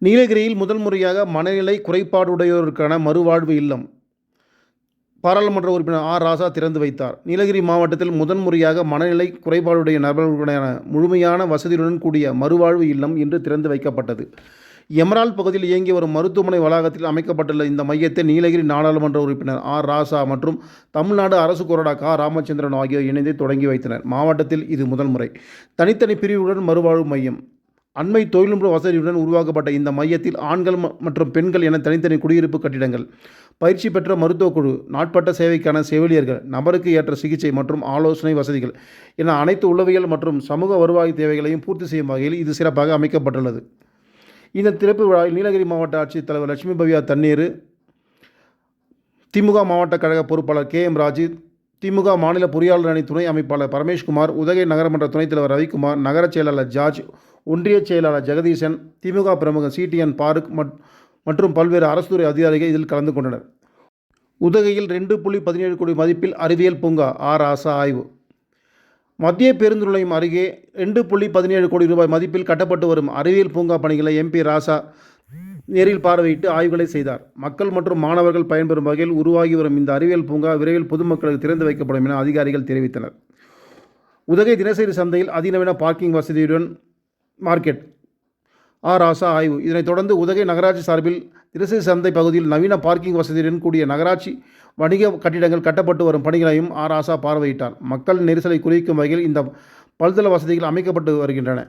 நீலகிரியில் முதல் முறையாக மனநிலை குறைபாடுடையோருக்கான மறுவாழ்வு இல்லம் பாராளுமன்ற உறுப்பினர் ராசா திறந்து வைத்தார். நீலகிரி மாவட்டத்தில் முதன்முறையாக மனநிலை குறைபாடுடைய நபர்களுக்கான முழுமையான வசதியுடன் கூடிய மறுவாழ்வு இல்லம் இன்று திறந்து வைக்கப்பட்டது. எமரால்ட் பகுதியில் இயங்கி வரும் மருத்துவமனை வளாகத்தில் அமைக்கப்பட்டுள்ள இந்த மையத்தை நீலகிரி நாடாளுமன்ற உறுப்பினர் ராசா மற்றும் தமிழ்நாடு அரசு கொறடா ராமச்சந்திரன் ஆகியோர் இணைந்து தொடங்கி வைத்தனர். மாவட்டத்தில் இது முதல் முறை தனித்தனி பிரிவுடன் மறுவாழ்வு மையம் அண்மை தொழில்நுட்ப வசதியுடன் உருவாக்கப்பட்ட இந்த மையத்தில் ஆண்கள் மற்றும் பெண்கள் என தனித்தனி குடியிருப்பு கட்டிடங்கள், பயிற்சி பெற்ற மருத்துவக் குழு, நாட்பட்ட சேவைக்கான செவிலியர்கள், நபருக்கு ஏற்ற சிகிச்சை மற்றும் ஆலோசனை வசதிகள் என அனைத்து உளவியல் மற்றும் சமூக வருவாய் தேவைகளையும் பூர்த்தி செய்யும் வகையில் இது சிறப்பாக அமைக்கப்பட்டுள்ளது. இந்த திறப்பு விழாவில் நீலகிரி மாவட்ட ஆட்சித் தலைவர் லட்சுமி பவ்யா தண்ணீர், திமுக மாவட்ட கழக பொறுப்பாளர் KM ராஜு, திமுக மாநில பொறியாளர் அணி துணை அமைப்பாளர் பரமேஷ்குமார், உதகை நகரமன்ற துணைத் தலைவர் ரவிக்குமார், நகர செயலாளர் ஜார்ஜ், ஒன்றிய செயலாளர் ஜெகதீசன், திமுக பிரமுகர் CTN பாருக் மற்றும் பல்வேறு அரசு துறை அதிகாரிகள் இதில் கலந்து கொண்டனர். உதகையில் 2.17 கோடி மதிப்பில் அறிவியல் பூங்கா ராசா ஆய்வு. மத்திய பேருந்து நிலையம் அருகே 2.17 கோடி ரூபாய் மதிப்பில் கட்டப்பட்டு வரும் அறிவியல் பூங்கா பணிகளை MP ராசா நேரில் பார்வையிட்டு ஆய்வுகளை செய்தார். மக்கள் மற்றும் மாணவர்கள் பயன்பெறும் வகையில் உருவாகி வரும் இந்த அறிவியல் பூங்கா விரைவில் பொதுமக்களுக்கு திறந்து வைக்கப்படும் என அதிகாரிகள் தெரிவித்தனர். உதகை தினசரி சந்தையில் அதிநவீன பார்க்கிங் வசதியுடன் மார்க்கெட் ராசா ஆய்வு. இதனைத் தொடர்ந்து உதகை நகராட்சி சார்பில் தினசரி சந்தை பகுதியில் நவீன பார்க்கிங் வசதியுடன் கூடிய நகராட்சி வணிக கட்டிடங்கள் கட்டப்பட்டு வரும் பணிகளையும் ராசா பார்வையிட்டார். மக்கள் நெரிசலை குறைக்கும் வகையில் இந்த பல்தள வசதிகள் அமைக்கப்பட்டு வருகின்றன.